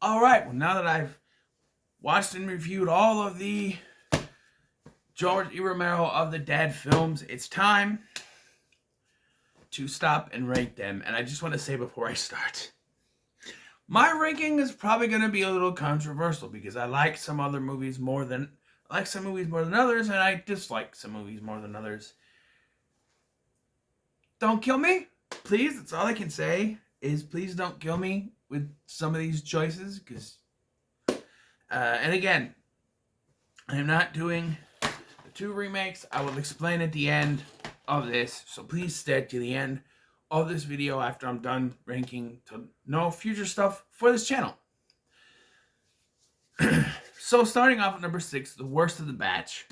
All right, well, now that I've watched and reviewed all of the George E. Romero of the Dead films, it's time to stop and rank them. And I just want to say before I start, my ranking is probably going to be a little controversial because I like some movies more than others, and I dislike some movies more than others. Don't kill me, please. That's all I can say is please don't kill me with some of these choices, because and again, I'm not doing the 2 remakes. I will explain at the end of this, so please stay to the end of this video after I'm done ranking to know future stuff for this channel. So starting off at number 6, the worst of the batch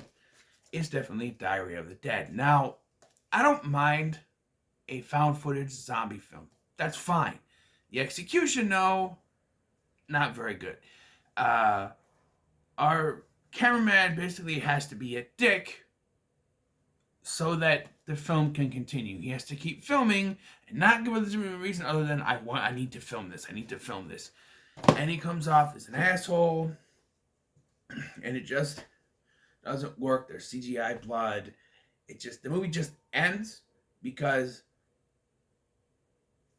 is definitely Diary of the Dead. Now, I don't mind a found footage zombie film. That's fine. The execution, no, not very good. Our cameraman basically has to be a dick so that the film can continue. He has to keep filming and not give us a reason other than I need to film this. And he comes off as an asshole, and it just doesn't work. There's CGI blood. The movie just ends because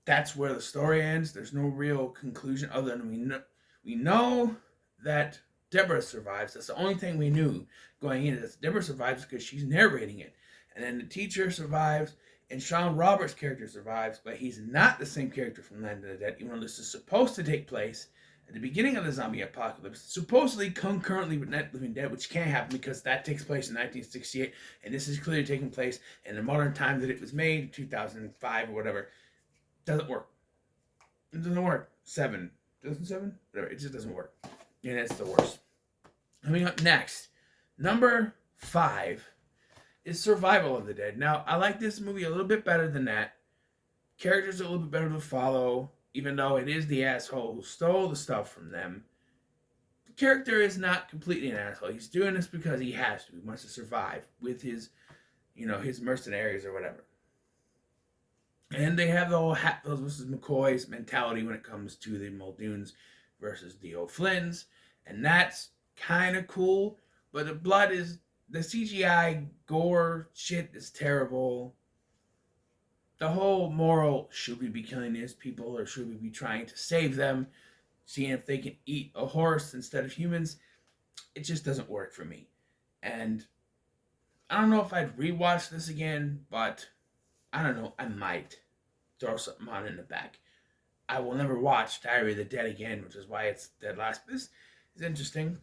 that's where the story ends. There's no real conclusion other than we know that Deborah survives. That's the only thing we knew going in. Is Deborah survives because she's narrating it. And then the teacher survives, and Sean Roberts' character survives, but he's not the same character from Land of the Dead, even though this is supposed to take place at the beginning of the zombie apocalypse, supposedly concurrently with Night of the Living Dead, which can't happen because that takes place in 1968, and this is clearly taking place in the modern time that it was made, 2005 or whatever. Doesn't work. It doesn't work. 7. Doesn't 7? Whatever. It just doesn't work. And it's the worst. Coming up next, number 5 is Survival of the Dead. Now, I like this movie a little bit better than that. Characters are a little bit better to follow, even though it is the asshole who stole the stuff from them. The character is not completely an asshole. He's doing this because he has to. He wants to survive with his mercenaries or whatever. And they have the whole Hatfields versus McCoys mentality when it comes to the Muldoons versus the O'Flynns. And that's kind of cool. But the CGI gore shit is terrible. The whole moral, should we be killing these people or should we be trying to save them? Seeing if they can eat a horse instead of humans. It just doesn't work for me. And I don't know if I'd rewatch this again, but I don't know, I might throw something on in the back. I will never watch Diary of the Dead again, which is why it's dead last. This is interesting.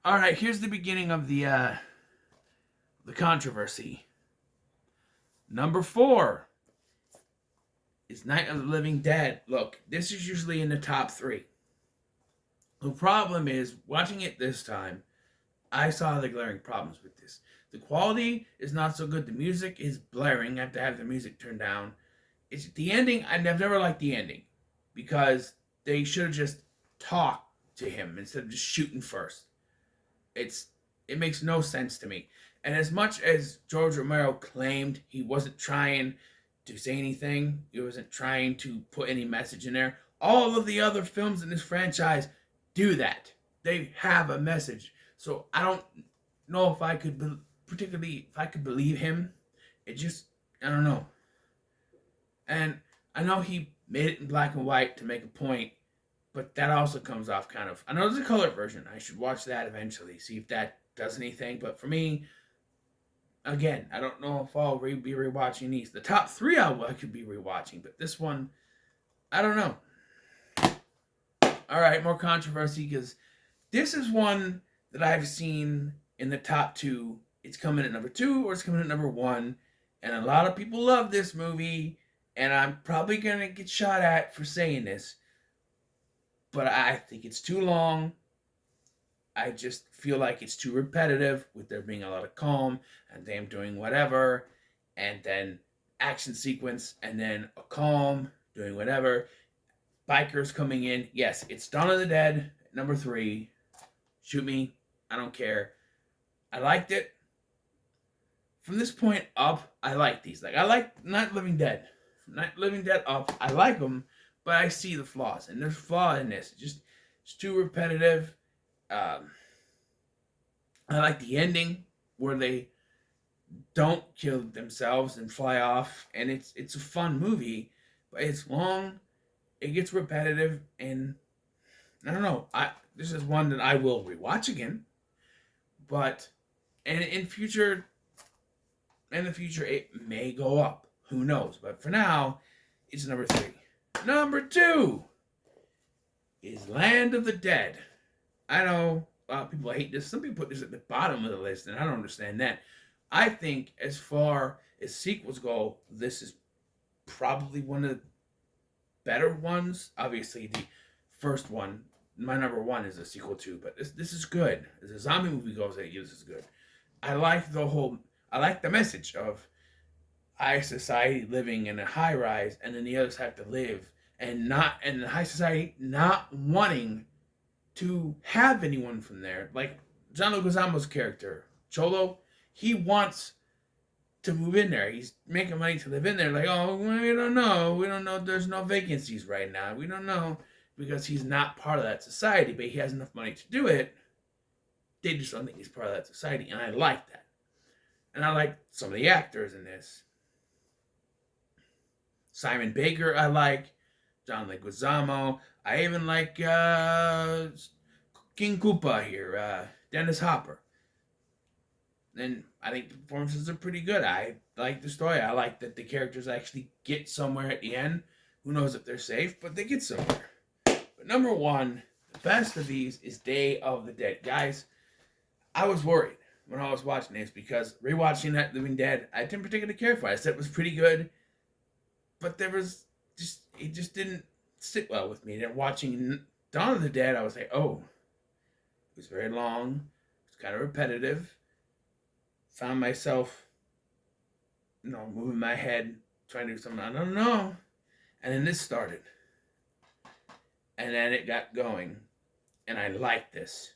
All right, here's the beginning of the controversy. Number 4 is Night of the Living Dead. Look, this is usually in the top 3. The problem is, watching it this time, I saw the glaring problems with this. The quality is not so good. The music is blaring. I have to have the music turned down. It's the ending. I've never liked the ending because they should have just talked to him instead of just shooting first. It makes no sense to me. And as much as George Romero claimed he wasn't trying to say anything, he wasn't trying to put any message in there, all of the other films in this franchise do that. They have a message. So I don't know if I could believe him. I don't know. And I know he made it in black and white to make a point, but that also comes off kind of... I know there's a color version. I should watch that eventually, see if that does anything. But for me, again, I don't know if I'll be rewatching these. The top 3 I could be rewatching, but this one, I don't know. All right, more controversy, because this is one that I've seen in the top 2. It's coming at number 2 or it's coming at number 1. And a lot of people love this movie. And I'm probably going to get shot at for saying this. But I think it's too long. I just feel like it's too repetitive with there being a lot of calm and them doing whatever. And then action sequence and then a calm doing whatever. Bikers coming in. Yes, it's Dawn of the Dead, number 3. Shoot me. I don't care. I liked it. From this point up, I like these. Like, I like Night of the Living Dead. From Night of the Living Dead up, I like them. but I see the flaws, and there's flaw in this. It's too repetitive. Um, I like the ending where they don't kill themselves and fly off, and it's a fun movie, but it's long. It gets repetitive, and I don't know. I This is one that I will rewatch again, but and in the future it may go up. Who knows? But for now, it's number 3. Number 2 is Land of the Dead. I know a lot of people hate this. Some people put this at the bottom of the list, and I don't understand that. I think as far as sequels go, this is probably one of the better ones. Obviously, the first one, my number 1 is a sequel too, but this is good. As a zombie movie goes, this is good. I like the message of high society living in a high rise, and then the others have to live and the high society not wanting to have anyone from there. Like John Leguizamo's character, Cholo, he wants to move in there. He's making money to live in there. Like, oh, we don't know. We don't know. There's no vacancies right now. We don't know, because he's not part of that society, but he has enough money to do it. They just don't think he's part of that society, and I like that. And I like some of the actors in this. Simon Baker, I like. John Leguizamo. I even like King Koopa here, Dennis Hopper. And I think the performances are pretty good. I like the story. I like that the characters actually get somewhere at the end. Who knows if they're safe, but they get somewhere. But number 1, the best of these, is Day of the Dead. Guys, I was worried when I was watching this, because rewatching Night Living Dead, I didn't particularly care for it. I said it was pretty good, but it just didn't sit well with me. Then watching Dawn of the Dead, I was like, oh, it was very long. It's kind of repetitive. Found myself, moving my head, trying to do something. I don't know. And then this started. And then it got going. And I like this.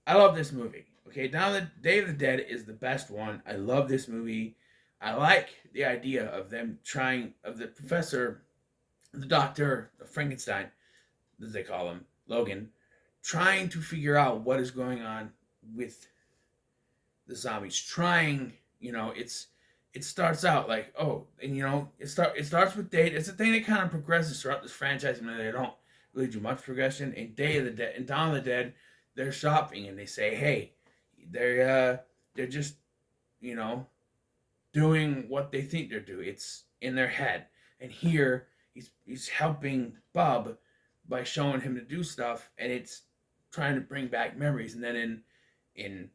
I love this movie. Okay, Dawn of the Day of the Dead is the best one. I love this movie. I like the idea of them of the professor, the doctor, the Frankenstein, as they call him, Logan, trying to figure out what is going on with the zombies. It starts out like, oh, and it starts with Day. It's a thing that kind of progresses throughout this franchise, and they don't really do much progression. In Day of the Dead and Dawn of the Dead, they're shopping, and they say, hey, they're just, doing what they think they're doing. It's in their head. And here he's helping Bub by showing him to do stuff, and it's trying to bring back memories. And then in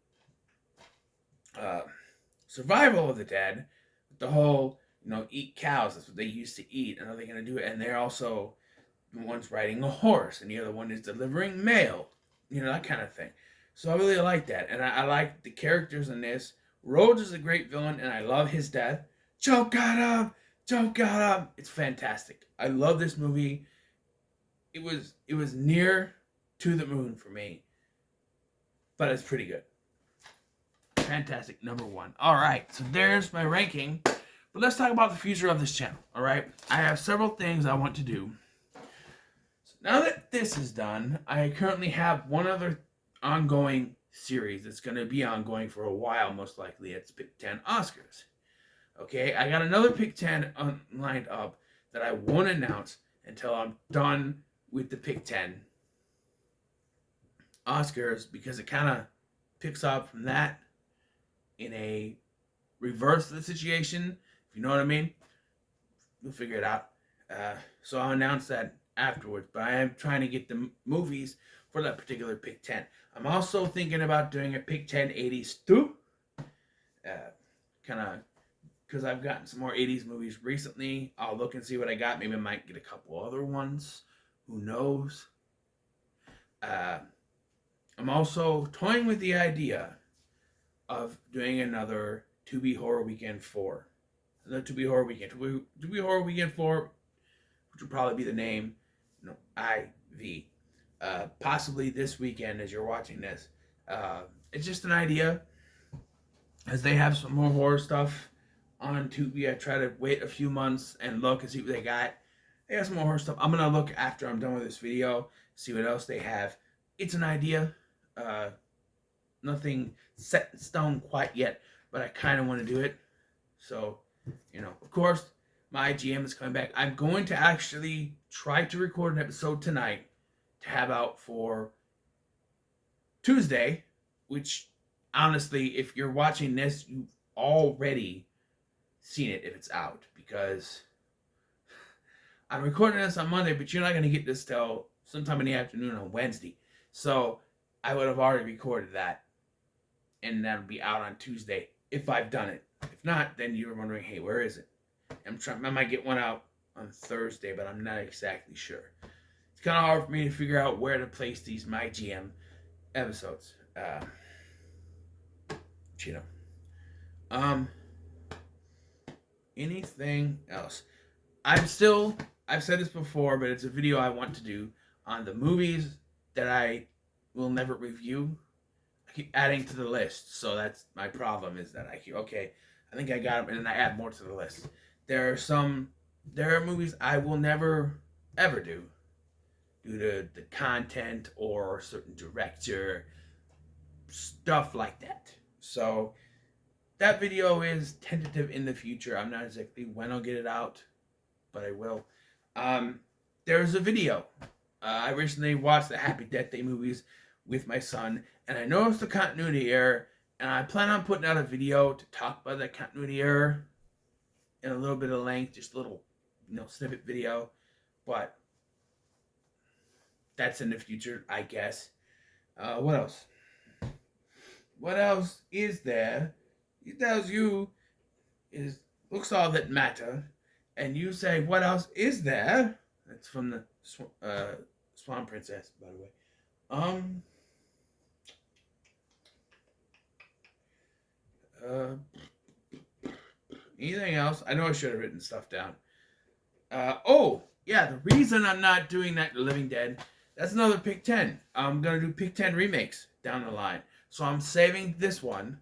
Survival of the Dead, the whole eat cows, that's what they used to eat, and are they going to do it? And they're also the ones riding a horse, and the other one is delivering mail, that kind of thing. So I really like that, and I like the characters in this. Rhodes is a great villain, and I love his death. Joe got him! Joe got him! It's fantastic. I love this movie. It was near to the moon for me, but it's pretty good. Fantastic, number 1. All right, so there's my ranking. But let's talk about the future of this channel. All right, I have several things I want to do. So now that this is done, I currently have one other ongoing series that's going to be ongoing for a while, most likely. It's Pick 10 Oscars. Okay, I got another Pick 10 lined up that I won't announce until I'm done with the Pick 10 Oscars, because it kind of picks up from that in a reverse of the situation, if you know what I mean. We'll figure it out. So I'll announce that afterwards, but I am trying to get the movies for that particular Pick 10. I'm also thinking about doing a Pick 10 80s too. Kind of, because I've gotten some more 80s movies recently. I'll look and see what I got. Maybe I might get a couple other ones. Who knows? I'm also toying with the idea of doing another To Be Horror Weekend 4. Another To Be Horror Weekend. To Be Horror Weekend 4, which will probably be the name, IV. Possibly this weekend as you're watching this. It's just an idea. As they have some more horror stuff on Tubi, I try to wait a few months and look and see what they got. They have some more horror stuff. I'm gonna look after I'm done with this video, see what else they have. It's an idea. Nothing set in stone quite yet, but I kind of want to do it. So, of course, my GM is coming back. I'm going to actually try to record an episode tonight to have out for Tuesday, which honestly, if you're watching this, you've already seen it if it's out, because I'm recording this on Monday, but you're not going to get this till sometime in the afternoon on Wednesday. So I would have already recorded that, and that'll be out on Tuesday if I've done it. If not, then you're wondering, hey, where is it? I might get one out on Thursday, but I'm not exactly sure. It's kind of hard for me to figure out where to place these My GM episodes. Anything else? I've said this before, but it's a video I want to do on the movies that I will never review. I keep adding to the list, so that's my problem, is that I think I got them, and then I add more to the list. There are movies I will never, ever do due to the content or a certain director, stuff like that. So that video is tentative in the future. I'm not exactly when I'll get it out, but I will. There's a video. I recently watched the Happy Death Day movies with my son, and I noticed the continuity error, and I plan on putting out a video to talk about that continuity error in a little bit of length, just a little, snippet video, but that's in the future, I guess. What else? What else is there? It tells you looks all that matter, and you say, what else is there? That's from the Swan Princess, by the way. Anything else? I know I should have written stuff down. The reason I'm not doing Night of the Living Dead, that's another Pick 10. I'm going to do Pick 10 remakes down the line. So I'm saving this one.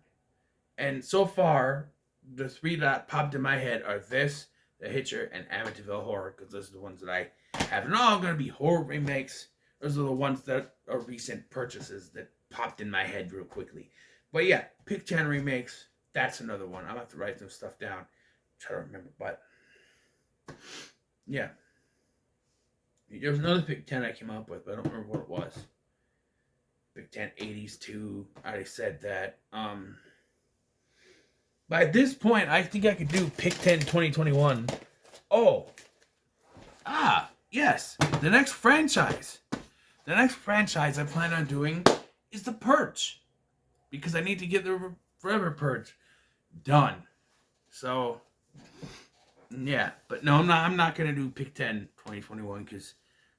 And so far, the three that popped in my head are this, The Hitcher, and Amityville Horror, because those are the ones that I have. And all going to be horror remakes. Those are the ones that are recent purchases that popped in my head real quickly. But yeah, Pick 10 remakes, that's another one. I'm going to have to write some stuff down. Try to remember, but yeah. There was another Pick 10 I came up with, but I don't remember what it was. Pick 10 80s too. I already said that. By this point, I think I could do Pick 10 2021. Yes. The next franchise I plan on doing is The Purge. Because I need to get the Forever Purge done. So, yeah. But no, I'm not going to do Pick 10 2021 because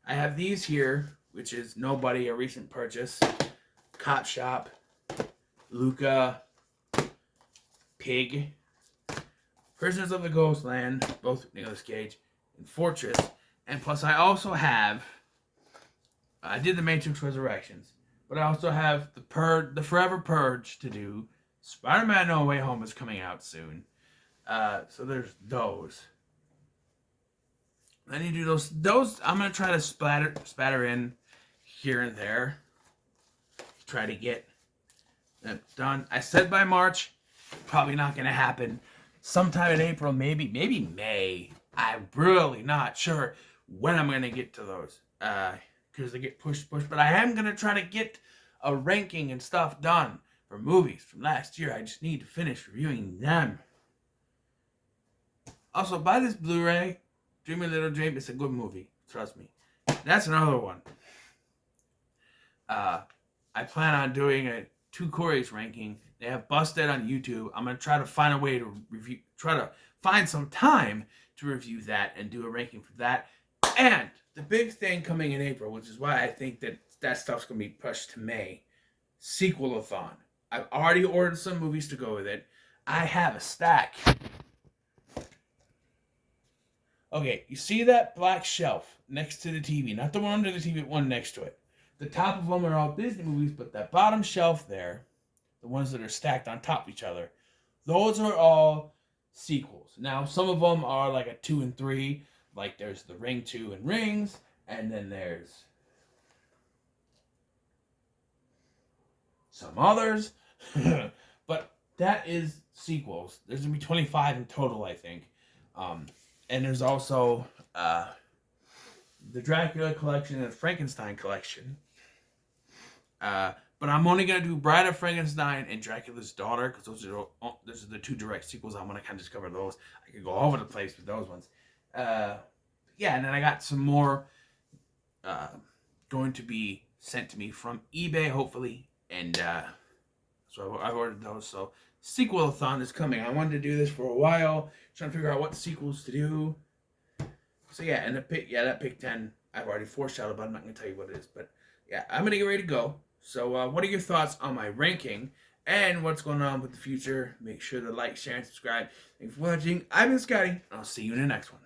I have these here, which is Nobody, a recent purchase, Cop Shop, Luca, Pig, Prisoners of the Ghostland, both with Nicolas Cage, and Fortress. And plus I also have, I did The Matrix Resurrections, but I also have the Forever Purge to do. Spider-Man No Way Home is coming out soon. So there's those. Then you do those I'm going to try to spatter in here and there. Try to get that done. I said by March. Probably not going to happen. Sometime in April, maybe May. I'm really not sure when I'm going to get to those. Because they get pushed. But I am going to try to get a ranking and stuff done for movies from last year. I just need to finish reviewing them. Also, buy this Blu-ray. Dream a Little Dream. It's a good movie. Trust me. That's another one. I plan on doing a 2 Corey's ranking. They have Busted on YouTube. I'm going to try to find a way to find some time to review that and do a ranking for that. And the big thing coming in April, which is why I think that stuff's going to be pushed to May, Sequel-a-thon. I've already ordered some movies to go with it. I have a stack. Okay, you see that black shelf next to the TV? Not the one under the TV, but one next to it. The top of them are all Disney movies, but that bottom shelf there, the ones that are stacked on top of each other, those are all sequels. Now, some of them are like a 2 and 3. Like there's the Ring 2 and Rings, and then there's some others. But that is sequels. There's going to be 25 in total, I think. And there's also the Dracula collection and the Frankenstein collection. But I'm only going to do Bride of Frankenstein and Dracula's Daughter, because those are the two direct sequels. I'm going to kind of just cover those. I could go all over the place with those ones. Yeah, and then I got some more going to be sent to me from eBay, hopefully. And so I've ordered those. So Sequel-a-thon is coming. I wanted to do this for a while, trying to figure out what sequels to do. So yeah, and that pick 10, I've already foreshadowed, but I'm not going to tell you what it is. But yeah, I'm going to get ready to go. So what are your thoughts on my ranking and what's going on with the future? Make sure to like, share, and subscribe. Thanks for watching. I've been Scotty, and I'll see you in the next one.